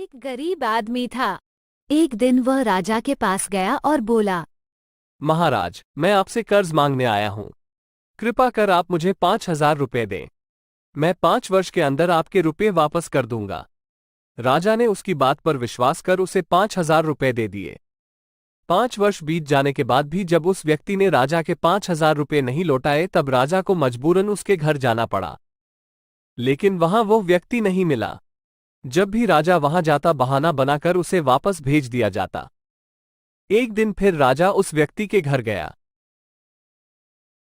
एक गरीब आदमी था। एक दिन वह राजा के पास गया और बोला, महाराज, मैं आपसे कर्ज मांगने आया हूं। कृपा कर आप मुझे 5,000 रुपए दें। मैं 5 वर्ष के अंदर आपके रुपए वापस कर दूंगा। राजा ने उसकी बात पर विश्वास कर उसे 5,000 रुपए दे दिए। 5 वर्ष बीत जाने के बाद भी जब उस व्यक्ति ने राजा के 5,000 रुपए नहीं लौटाए तब राजा को मजबूरन उसके घर जाना पड़ा। लेकिन वहां वो व्यक्ति नहीं मिला। जब भी राजा वहां जाता बहाना बनाकर उसे वापस भेज दिया जाता। एक दिन फिर राजा उस व्यक्ति के घर गया।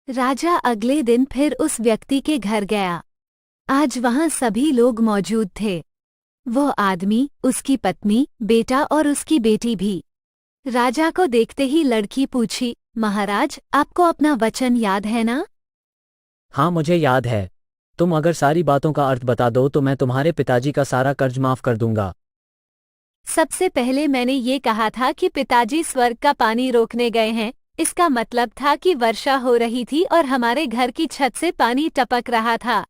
राजा अगले दिन फिर उस व्यक्ति के घर गया। आज वहां सभी लोग मौजूद थे। वो आदमी, उसकी पत्नी, बेटा और उसकी बेटी भी। राजा को देखते ही लड़की पूछी, महाराज, आपको अपना वचन याद है ना? हाँ, मुझे याद है। तुम अगर सारी बातों का अर्थ बता दो तो मैं तुम्हारे पिताजी का सारा कर्ज माफ कर दूंगा। सबसे पहले मैंने ये कहा था कि पिताजी स्वर्ग का पानी रोकने गए हैं। इसका मतलब था कि वर्षा हो रही थी और हमारे घर की छत से पानी टपक रहा था।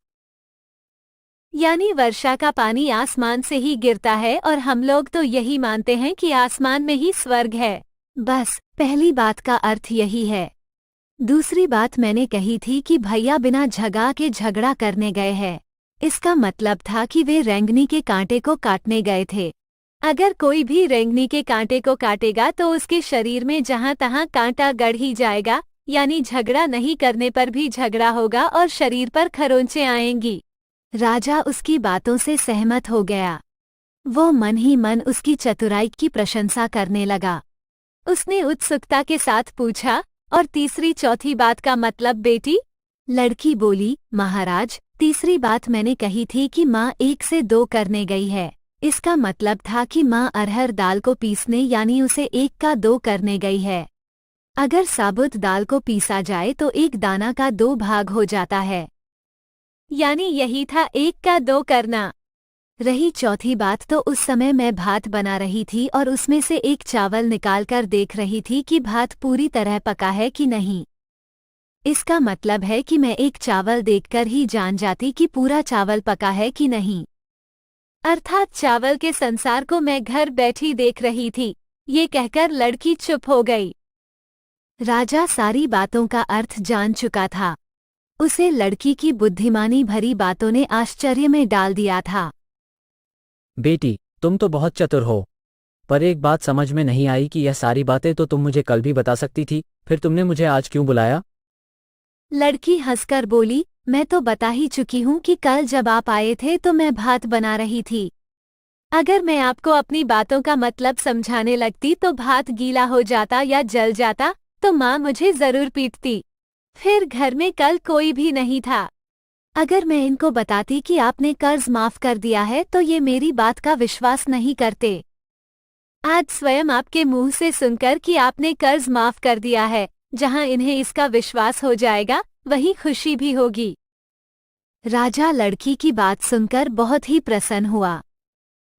यानी वर्षा का पानी आसमान से ही गिरता है और हम लोग तो यही मानते हैं कि आसमान में ही स्वर्ग है। बस पहली बात का अर्थ यही है। दूसरी बात मैंने कही थी कि भैया बिना झगा के झगड़ा करने गए हैं। इसका मतलब था कि वे रेंगनी के कांटे को काटने गए थे। अगर कोई भी रेंगनी के कांटे को काटेगा तो उसके शरीर में जहां तहां कांटा गड़ ही जाएगा, यानी झगड़ा नहीं करने पर भी झगड़ा होगा और शरीर पर खरोंचें आएंगी। राजा उसकी बातों से सहमत हो गया। वो मन ही मन उसकी चतुराई की प्रशंसा करने लगा। उसने उत्सुकता के साथ पूछा, और तीसरी चौथी बात का मतलब बेटी? लड़की बोली, महाराज, तीसरी बात मैंने कही थी कि माँ 1 से 2 करने गई है। इसका मतलब था कि माँ अरहर दाल को पीसने यानी उसे 1 का 2 करने गई है। अगर साबुत दाल को पीसा जाए तो 1 दाना का 2 भाग हो जाता है, यानी यही था 1 का 2 करना। रही चौथी बात तो उस समय मैं भात बना रही थी और उसमें से 1 चावल निकालकर देख रही थी कि भात पूरी तरह पका है कि नहीं। इसका मतलब है कि मैं 1 चावल देखकर ही जान जाती कि पूरा चावल पका है कि नहीं। अर्थात चावल के संसार को मैं घर बैठी देख रही थी। ये कहकर लड़की चुप हो गई। राजा सारी बातों का अर्थ जान चुका था। उसे लड़की की बुद्धिमानी भरी बातों ने आश्चर्य में डाल दिया था। बेटी, तुम तो बहुत चतुर हो, पर एक बात समझ में नहीं आई कि यह सारी बातें तो तुम मुझे कल भी बता सकती थी, फिर तुमने मुझे आज क्यों बुलाया? लड़की हंसकर बोली, मैं तो बता ही चुकी हूँ कि कल जब आप आए थे तो मैं भात बना रही थी। अगर मैं आपको अपनी बातों का मतलब समझाने लगती तो भात गीला हो जाता या जल जाता तो माँ मुझे जरूर पीटती। फिर घर में कल कोई भी नहीं था। अगर मैं इनको बताती कि आपने कर्ज माफ कर दिया है तो ये मेरी बात का विश्वास नहीं करते। आज स्वयं आपके मुंह से सुनकर कि आपने कर्ज माफ कर दिया है, जहां इन्हें इसका विश्वास हो जाएगा वहीं खुशी भी होगी। राजा लड़की की बात सुनकर बहुत ही प्रसन्न हुआ।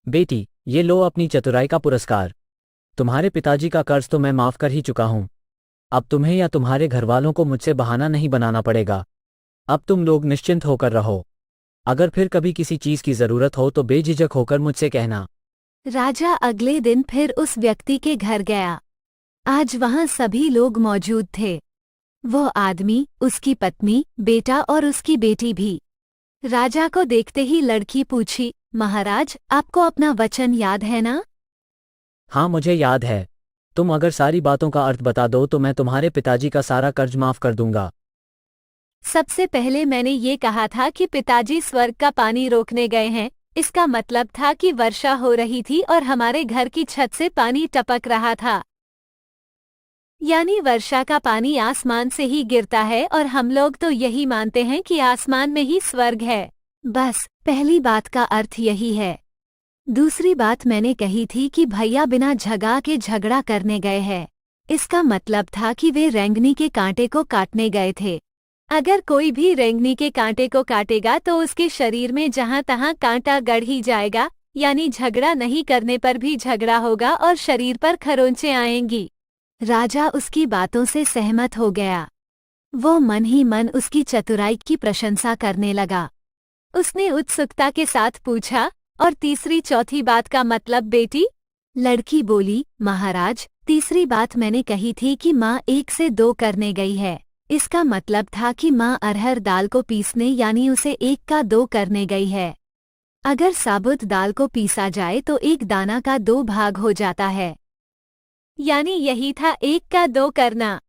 बेटी, ये लो अपनी चतुराई का पुरस्कार। तुम्हारे पिताजी का कर्ज तो मैं माफ कर ही चुका हूँ। अब तुम्हें या तुम्हारे घरवालों को मुझसे बहाना नहीं बनाना पड़ेगा। अब तुम लोग निश्चिंत होकर रहो। अगर फिर कभी किसी चीज की जरूरत हो तो बेझिझक होकर मुझसे कहना। राजा अगले दिन फिर उस व्यक्ति के घर गया। आज वहां सभी लोग मौजूद थे। वो आदमी, उसकी पत्नी, बेटा और उसकी बेटी भी। राजा को देखते ही लड़की पूछी, महाराज, आपको अपना वचन याद है ना? हाँ, मुझे याद है। तुम अगर सारी बातों का अर्थ बता दो तो मैं तुम्हारे पिताजी का सारा कर्ज माफ कर दूंगा। सबसे पहले मैंने ये कहा था कि पिताजी स्वर्ग का पानी रोकने गए हैं। इसका मतलब था कि वर्षा हो रही थी और हमारे घर की छत से पानी टपक रहा था। यानी वर्षा का पानी आसमान से ही गिरता है और हम लोग तो यही मानते हैं कि आसमान में ही स्वर्ग है। बस पहली बात का अर्थ यही है। दूसरी बात मैंने कही थी कि भैया बिना झगा के झगड़ा करने गए हैं। इसका मतलब था कि वे रेंगनी के कांटे को काटने गए थे। अगर कोई भी रेंगनी के कांटे को काटेगा तो उसके शरीर में जहां तहां कांटा गड़ ही जाएगा, यानी झगड़ा नहीं करने पर भी झगड़ा होगा और शरीर पर खरोंचें आएंगी। राजा उसकी बातों से सहमत हो गया। वो मन ही मन उसकी चतुराई की प्रशंसा करने लगा। उसने उत्सुकता के साथ पूछा, और तीसरी चौथी बात का मतलब बेटी? लड़की बोली, महाराज, तीसरी बात मैंने कही थी कि माँ 1 से 2 करने गई है। इसका मतलब था कि माँ अरहर दाल को पीसने यानी उसे 1 का 2 करने गई है। अगर साबुत दाल को पीसा जाए तो 1 दाना का 2 भाग हो जाता है, यानी यही था 1 का 2 करना।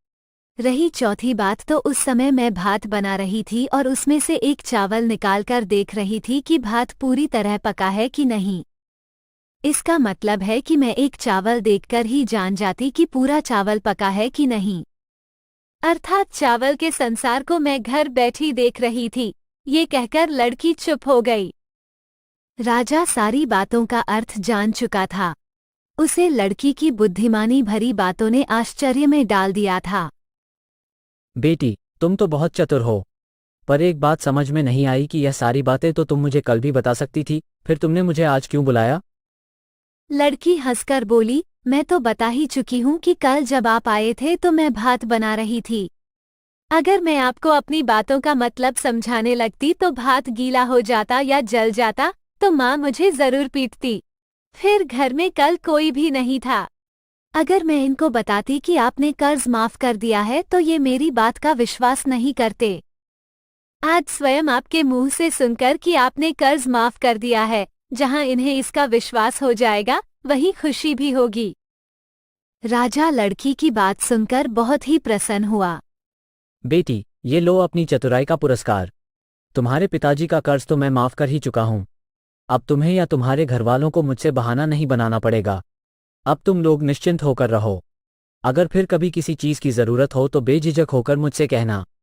रही चौथी बात, तो उस समय मैं भात बना रही थी और उसमें से 1 चावल निकालकर देख रही थी कि भात पूरी तरह पका है कि नहीं। इसका मतलब है कि मैं 1 चावल देखकर ही जान जाती कि पूरा चावल पका है कि नहीं। अर्थात चावल के संसार को मैं घर बैठी देख रही थी। ये कहकर लड़की चुप हो गई। राजा सारी बातों का अर्थ जान चुका था। उसे लड़की की बुद्धिमानी भरी बातों ने आश्चर्य में डाल दिया था। बेटी, तुम तो बहुत चतुर हो, पर एक बात समझ में नहीं आई कि यह सारी बातें तो तुम मुझे कल भी बता सकती थी, फिर तुमने मुझे आज क्यों बुलाया? लड़की हंसकर बोली, मैं तो बता ही चुकी हूँ कि कल जब आप आए थे तो मैं भात बना रही थी। अगर मैं आपको अपनी बातों का मतलब समझाने लगती तो भात गीला हो जाता या जल जाता तो माँ मुझे जरूर पीटती। फिर घर में कल कोई भी नहीं था। अगर मैं इनको बताती कि आपने कर्ज माफ कर दिया है तो ये मेरी बात का विश्वास नहीं करते। आज स्वयं आपके मुंह से सुनकर कि आपने कर्ज माफ कर दिया है, जहां इन्हें इसका विश्वास हो जाएगा वहीं खुशी भी होगी। राजा लड़की की बात सुनकर बहुत ही प्रसन्न हुआ। बेटी, ये लो अपनी चतुराई का पुरस्कार। तुम्हारे पिताजी का कर्ज तो मैं माफ कर ही चुका हूँ। अब तुम्हें या तुम्हारे घरवालों को मुझसे बहाना नहीं बनाना पड़ेगा। अब तुम लोग निश्चिंत होकर रहो। अगर फिर कभी किसी चीज की जरूरत हो तो बेझिझक होकर मुझसे कहना।